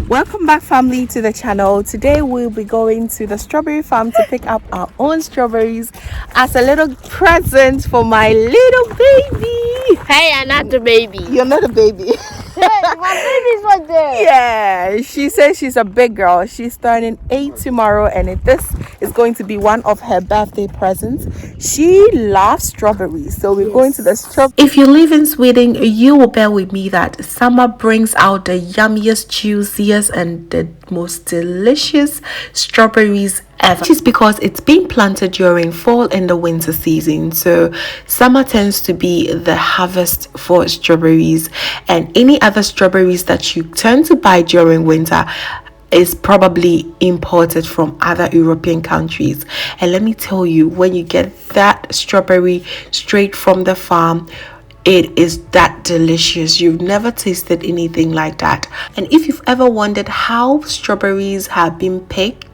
Welcome back, family, to the channel. Today we'll be going to the strawberry farm to pick up our own strawberries as a little present for my little baby. Hey, I'm not the baby. You're not a baby. My baby's right there. Yeah, she says she's a big girl. She's turning 8 tomorrow, and this is going to be one of her birthday presents. She loves strawberries, so we're going to the strawberry. If you live in Sweden, you will bear with me that summer brings out the yummiest, juiciest, and the most delicious strawberries ever. Which is because it's been planted during fall and the winter season, so summer tends to be the harvest for strawberries, and any other strawberries that you tend to buy during winter is probably imported from other European countries. And let me tell you, when you get that strawberry straight from the farm, it is that delicious. You've never tasted anything like that. And if you've ever wondered how strawberries have been picked,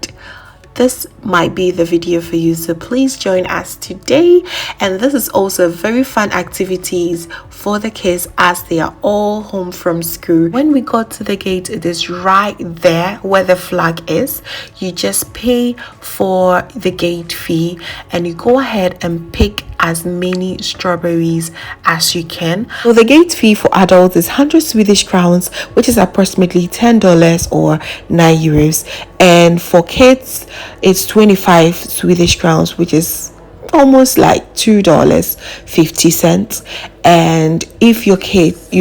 this might be the video for you, so please join us today. And this is also very fun activities for the kids as they are all home from school. When we got to the gate, it is right there where the flag is. You just pay for the gate fee and you go ahead and pick as many strawberries as you can. So the gate fee for adults is 100 Swedish crowns, which is approximately $10 or 9 euros, and for kids it's 25 Swedish crowns, which is almost like $2.50. And if you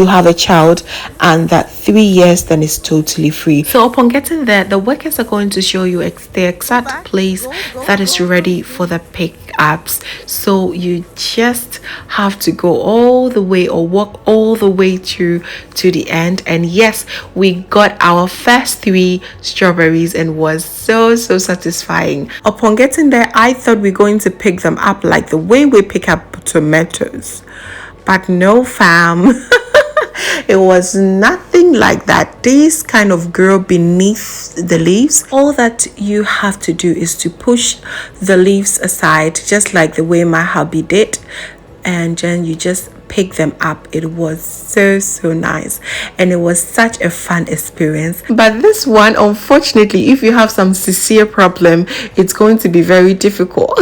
have a child and that 3 years, then it's totally free. So upon getting there, the workers are going to show you the exact place that is ready for the pickups. So you just have to go all the way or walk all the way to the end. And yes, we got our first 3 strawberries and was so satisfying. Upon getting there, I thought we're going to pick them up like the way we pick up tomatoes, but no, fam. It was nothing like that. These kind of grow beneath the leaves. All that you have to do is to push the leaves aside, just like the way my hubby did, and then you just pick them up. It was so nice, and it was such a fun experience. But this one, unfortunately, if you have some severe problem, it's going to be very difficult.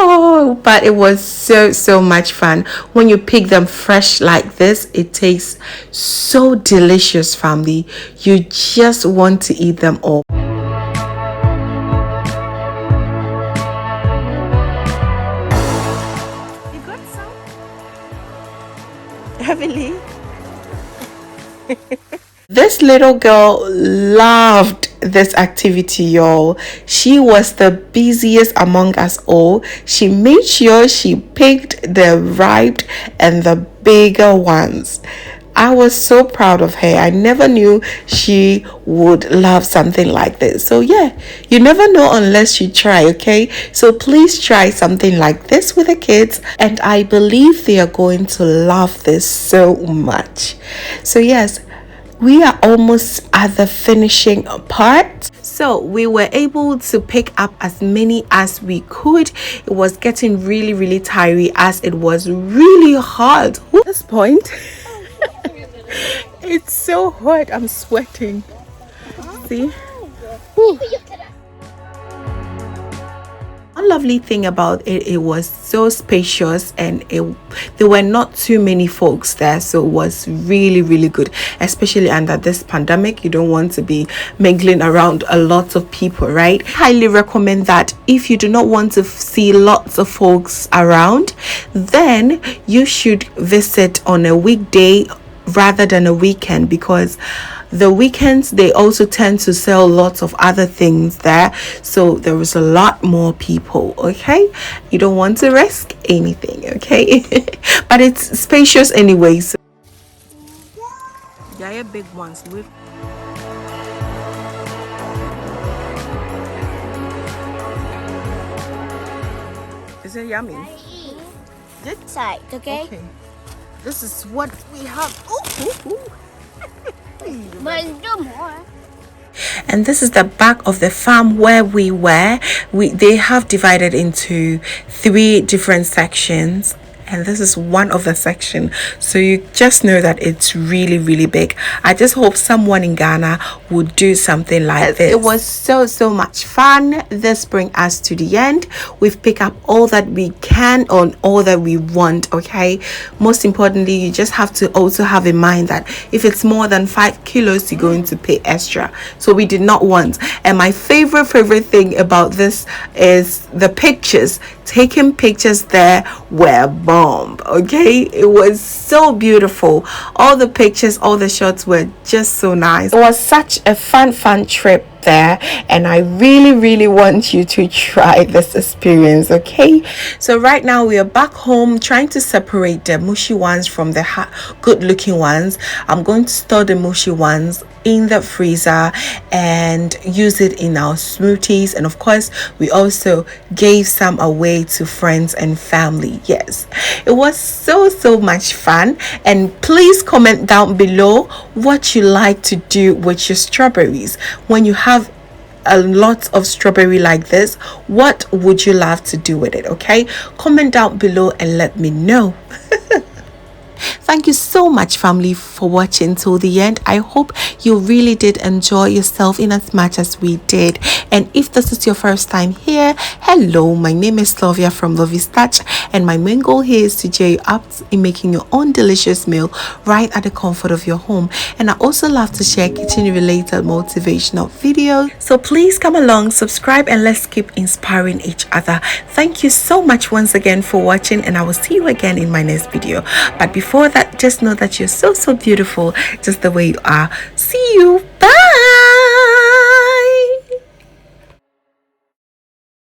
Oh, but it was so much fun. When you pick them fresh like this, it tastes so delicious, family. You just want to eat them all. You got some? Heavily. This little girl loved this activity, y'all. She was the busiest among us all. She made sure she picked the ripe and the bigger ones. I was so proud of her. I never knew she would love something like this. So yeah, you never know unless you try, okay? So please try something like this with the kids, and I believe they are going to love this so much. So yes, we are almost at the finishing part. So we were able to pick up as many as we could. It was getting really tiring as it was really hot. At this point, it's so hot. I'm sweating. See? One lovely thing about it was so spacious, and there were not too many folks there, so it was really good, especially under this pandemic. You don't want to be mingling around a lot of people, right? Highly recommend that if you do not want to see lots of folks around, then you should visit on a weekday rather than a weekend, because the weekends they also tend to sell lots of other things there, so there was a lot more people. Okay, you don't want to risk anything, okay? But it's spacious anyways. Yeah, big ones with is it yummy? This side, okay? Okay, this is what we have. Ooh. But do more. And this is the back of the farm where we were. They have divided into 3 different sections, and this is one of the section, so you just know that it's really, really big. I just hope someone in Ghana would do something like this. It was so much fun. This brings us to the end. We've picked up all that we can on all that we want. Okay, most importantly, you just have to also have in mind that if it's more than 5 kilos, you're going to pay extra. So we did not want. And my favorite thing about this is the pictures. Taking pictures there were bomb. Okay, it was so beautiful. All the pictures, all the shots were just so nice. It was such a fun trip there, and I really want you to try this experience. Okay, so right now we are back home trying to separate the mushy ones from the good looking ones. I'm going to store the mushy ones in the freezer and use it in our smoothies, and of course we also gave some away to friends and family. Yes, it was so much fun. And please comment down below what you like to do with your strawberries when you have a lot of strawberry like this. What would you love to do with it? Okay, comment down below and let me know. Thank you so much, family, for watching till the end. I hope you really did enjoy yourself in as much as we did. And if this is your first time here, hello, my name is Sylvia from Lovey's Touch, and my main goal here is to cheer you up in making your own delicious meal right at the comfort of your home. And I also love to share kitchen related motivational videos, so please come along, subscribe, and let's keep inspiring each other. Thank you so much once again for watching, and I will see you again in my next video. But before that, just know that you're so beautiful just the way you are. See you. Bye.